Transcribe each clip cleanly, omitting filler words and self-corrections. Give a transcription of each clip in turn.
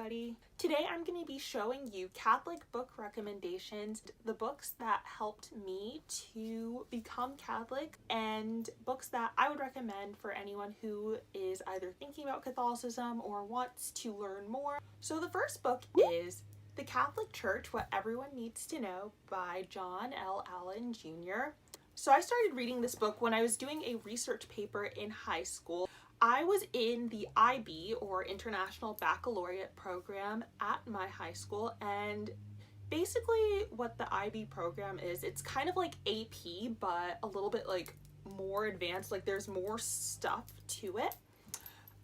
everybody. Today I'm going to be showing you Catholic book recommendations, the books that helped me to become Catholic, and books that I would recommend for anyone who is either thinking about Catholicism or wants to learn more. So the first book is The Catholic Church, What Everyone Needs to Know by John L. Allen Jr. So I started reading this book when I was doing a research paper in high school. I was in the IB, or International Baccalaureate program, at my high school, and basically what the IB program is, it's kind of like AP, but a little bit like more advanced, like there's more stuff to it.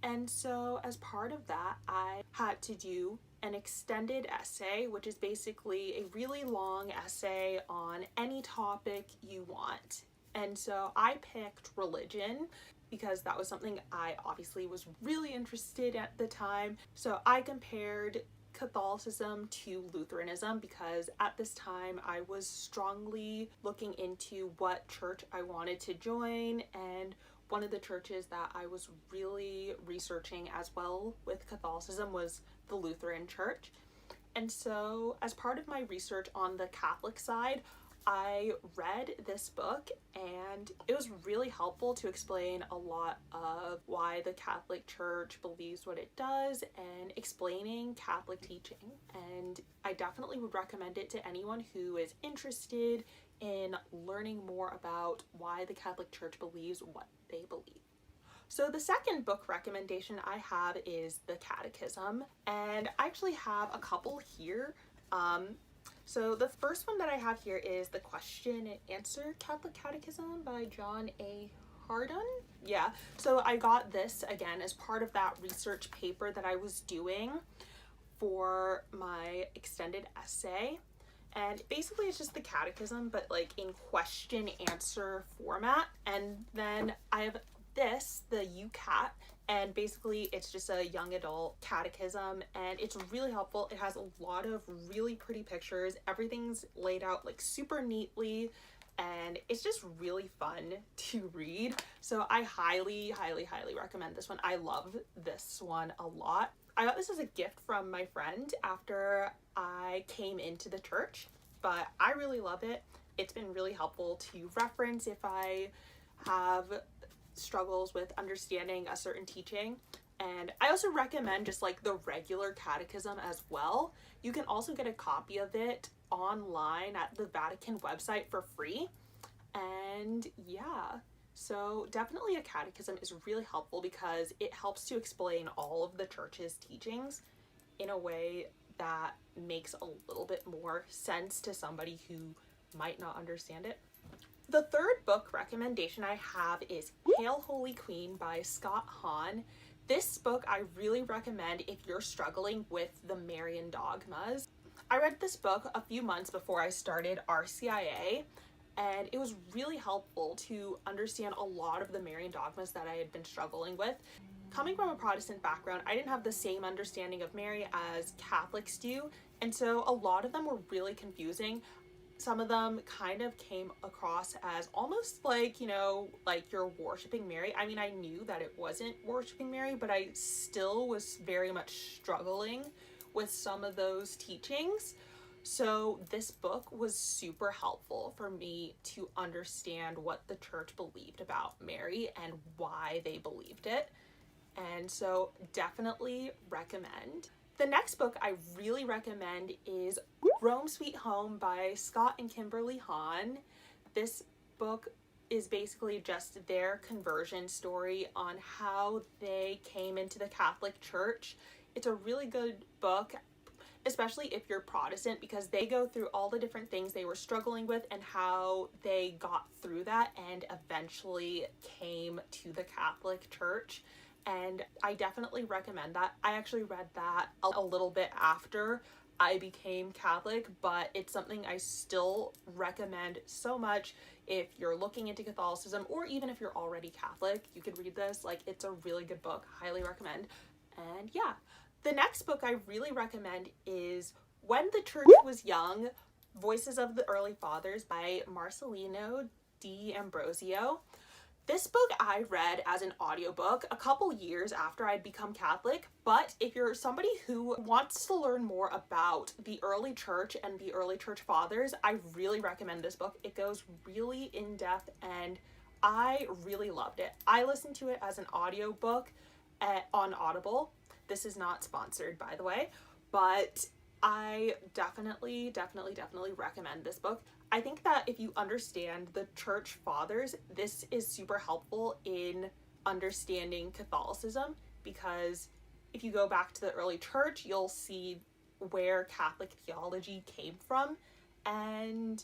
And so as part of that, I had to do an extended essay, which is basically a really long essay on any topic you want. And so I picked religion because that was something I obviously was really interested in at the time. So I compared Catholicism to Lutheranism because at this time I was strongly looking into what church I wanted to join, and one of the churches that I was really researching as well with Catholicism was the Lutheran Church. And so as part of my research on the Catholic side, I read this book, and it was really helpful to explain a lot of why the Catholic Church believes what it does and explaining Catholic teaching. And I definitely would recommend it to anyone who is interested in learning more about why the Catholic Church believes what they believe. So the second book recommendation I have is the Catechism, and I actually have a couple here. So the first one that I have here is the Question and Answer Catholic Catechism by John A. Hardon. Yeah, so I got this again as part of that research paper that I was doing for my extended essay. And basically it's just the catechism, but like in question answer format. And then I have this, the UCAT, and basically it's just a young adult catechism, and it's really helpful. It has a lot of really pretty pictures. Everything's laid out like super neatly, and it's just really fun to read. So I highly recommend this one. I love this one a lot. I got this as a gift from my friend after I came into the church, but I really love it. It's been really helpful to reference if I have struggles with understanding a certain teaching. And I also recommend just like the regular catechism as well. You can also get a copy of it online at the Vatican website for free. And yeah, so definitely a catechism is really helpful because it helps to explain all of the church's teachings in a way that makes a little bit more sense to somebody who might not understand it. The third book recommendation I have is Hail Holy Queen by Scott Hahn. This book I really recommend if you're struggling with the Marian dogmas. I read this book a few months before I started RCIA, and it was really helpful to understand a lot of the Marian dogmas that I had been struggling with. Coming from a Protestant background, I didn't have the same understanding of Mary as Catholics do, and so a lot of them were really confusing. Some of them kind of came across as almost like, you know, like you're worshiping Mary. I mean, I knew that it wasn't worshiping Mary, but I still was very much struggling with some of those teachings. So this book was super helpful for me to understand what the church believed about Mary and why they believed it. And so definitely recommend. The next book I really recommend is Rome Sweet Home by Scott and Kimberly Hahn. This book is basically just their conversion story on how they came into the Catholic Church. It's a really good book, especially if you're Protestant, because they go through all the different things they were struggling with and how they got through that and eventually came to the Catholic Church. And I definitely recommend that. I actually read that a little bit after I became Catholic, but it's something I still recommend so much if you're looking into Catholicism, or even if you're already Catholic, you could read this. Like, it's a really good book, highly recommend. And yeah, the next book I really recommend is When the Church Was Young, Voices of the Early Fathers by Marcelino D. Ambrosio. This book I read as an audiobook a couple years after I'd become Catholic, but if you're somebody who wants to learn more about the early church and the early church fathers, I really recommend this book. It goes really in depth and I really loved it. I listened to it as an audiobook on Audible. This is not sponsored, by the way, but I definitely recommend this book. I think that if you understand the church fathers, this is super helpful in understanding Catholicism, because if you go back to the early church, you'll see where Catholic theology came from. And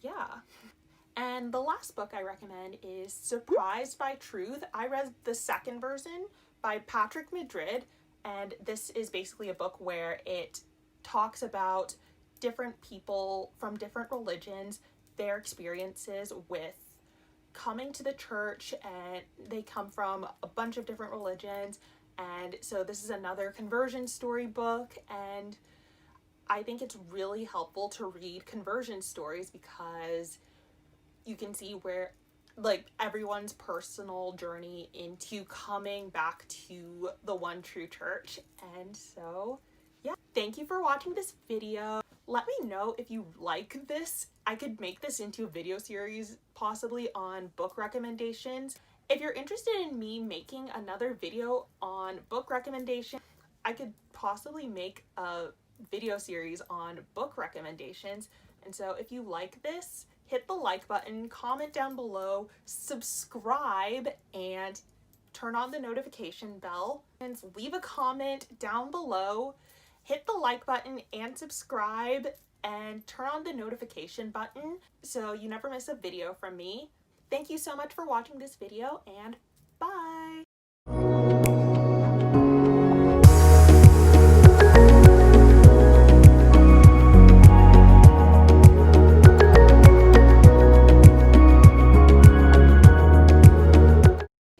yeah. And the last book I recommend is Surprised by Truth. I read the second version by Patrick Madrid, and this is basically a book where it talks about different people from different religions, their experiences with coming to the church, and they come from a bunch of different religions. And so this is another conversion story book, and I think it's really helpful to read conversion stories because you can see where like everyone's personal journey into coming back to the one true church. And so yeah, thank you for watching this video. Let me know if you like this. I could make this into a video series possibly on book recommendations. If you're interested in me making another video on book recommendation, I could possibly make a video series on book recommendations. And so if you like this, hit the like button, comment down below, subscribe, and turn on the notification bell, and leave a comment down below. Hit the like button and subscribe and turn on the notification button so you never miss a video from me. Thank you so much for watching this video, and bye!